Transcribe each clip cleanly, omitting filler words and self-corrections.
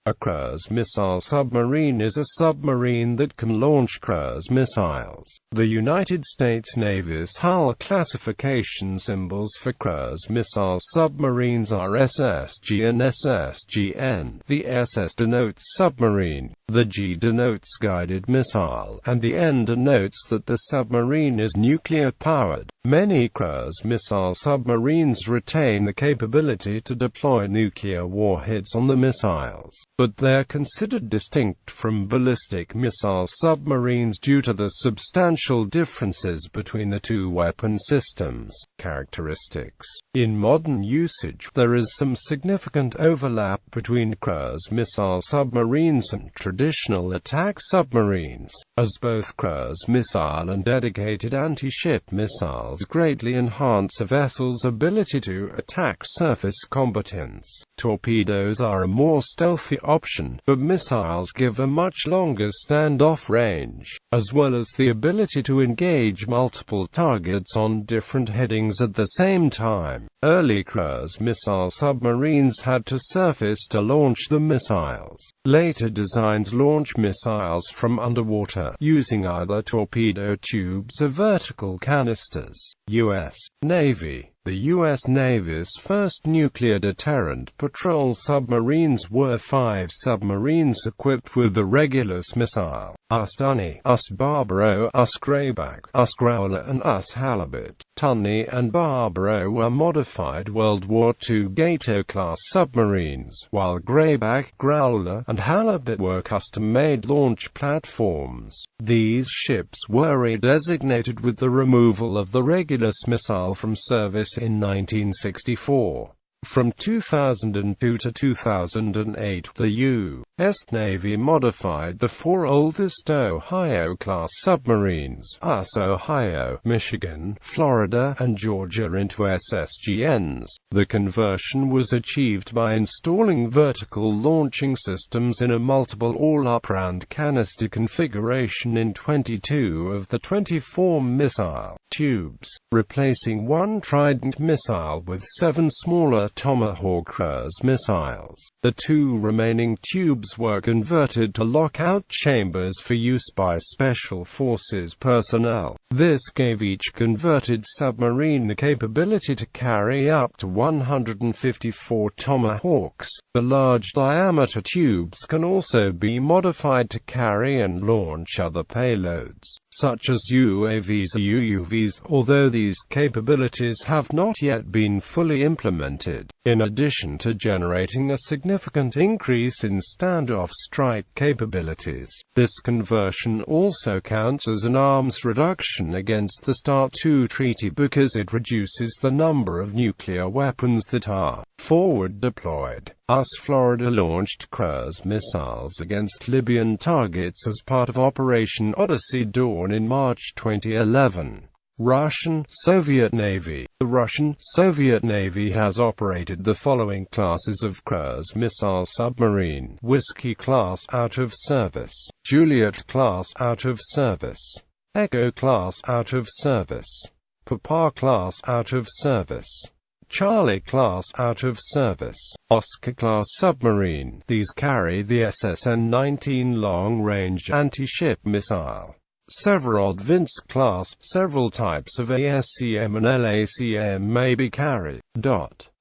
A cruise missile submarine is a submarine that can launch cruise missiles. The United States Navy's hull classification symbols for cruise missile submarines are SSG and SSGN. The SS denotes submarine, the G denotes guided missile, and the N denotes that the submarine is nuclear-powered. Many cruise missile submarines retain the capability to deploy nuclear warheads on the missiles, but they're considered distinct from ballistic missile submarines due to the substantial differences between the two weapon systems' characteristics. In modern usage, there is some significant overlap between cruise missile submarines and traditional attack submarines, as both cruise missile and dedicated anti-ship missiles greatly enhance a vessel's ability to attack surface combatants. Torpedoes are a more stealthy option, but missiles give a much longer standoff range, as well as the ability to engage multiple targets on different headings at the same time. Early cruise missile submarines had to surface to launch the missiles. Later designs launch missiles from underwater, using either torpedo tubes or vertical canisters. U.S. Navy. The U.S. Navy's first nuclear deterrent patrol submarines were 5 submarines equipped with the Regulus missile: US Tunny, US Barbaro, US Grayback, US Growler and US Halibut. Tunny and Barbaro were modified World War II Gato-class submarines, while Grayback, Growler, and Halibut were custom-made launch platforms. These ships were redesignated with the removal of the Regulus missile from service in 1964. From 2002 to 2008, the U.S. Navy modified the 4 oldest Ohio-class submarines, US Ohio, Michigan, Florida, and Georgia, into SSGNs. The conversion was achieved by installing vertical launching systems in a multiple all-up-round canister configuration in 22 of the 24 missile tubes, replacing one Trident missile with 7 smaller Tomahawk cruise missiles. The 2 remaining tubes were converted to lockout chambers for use by Special Forces personnel. This gave each converted submarine the capability to carry up to 154 Tomahawks. The large diameter tubes can also be modified to carry and launch other payloads, such as UAVs or UUVs, although these capabilities have not yet been fully implemented. In addition to generating a significant increase in standoff strike capabilities, this conversion also counts as an arms reduction against the START II treaty because it reduces the number of nuclear weapons that are forward deployed. US Florida launched cruise missiles against Libyan targets as part of Operation Odyssey Dawn in March 2011. Russian Soviet Navy. The Russian Soviet Navy has operated the following classes of cruise missile submarine: Whiskey class out of service, Juliet class out of service, Echo class out of service, Papa class out of service, Charlie class out of service, Oscar-class submarine. These carry the SSN-19 long-range anti-ship missile. Severod-Vince class. Several types of ASCM and LACM may be carried.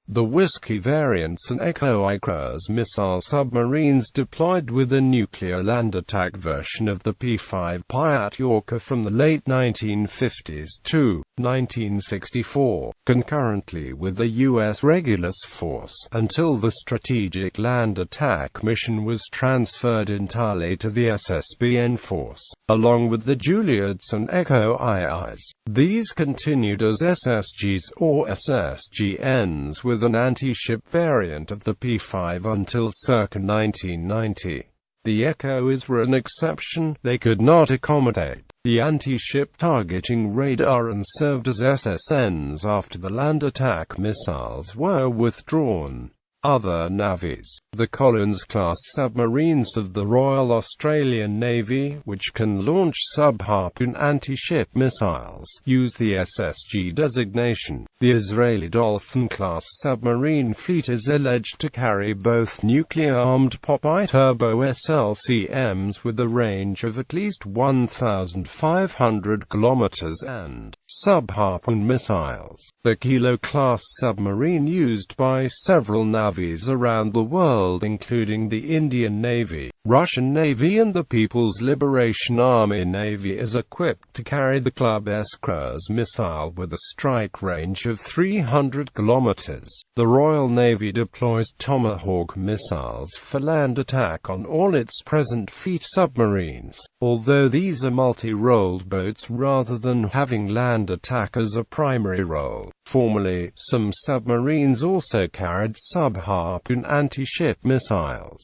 The Whiskey variants and Echo I cruise missile submarines deployed with a nuclear land attack version of the P-5 Piat-Yorker from the late 1950s to 1964, concurrently with the U.S. Regulus force, until the Strategic Land Attack Mission was transferred entirely to the SSBN force, along with the Juliets and Echo IIs. These continued as SSGs or SSGNs with an anti-ship variant of the P-5 until circa 1990. The Echoes were an exception. They could not accommodate the anti-ship targeting radar and served as SSNs after the land attack missiles were withdrawn. Other navies. The Collins-class submarines of the Royal Australian Navy, which can launch sub-Harpoon anti-ship missiles, use the SSG designation. The Israeli Dolphin-class submarine fleet is alleged to carry both nuclear-armed Popeye turbo SLCMs with a range of at least 1,500 kilometers and sub-Harpoon missiles. The Kilo-class submarine used by several navies around the world, including the Indian Navy, Russian Navy and the People's Liberation Army Navy, is equipped to carry the Club S cruise missile with a strike range of 300 kilometers. The Royal Navy deploys Tomahawk missiles for land attack on all its present fleet submarines, although these are multi-rolled boats rather than having land attack as a primary role. Formerly, some submarines also carried sub-Harpoon anti-ship missiles.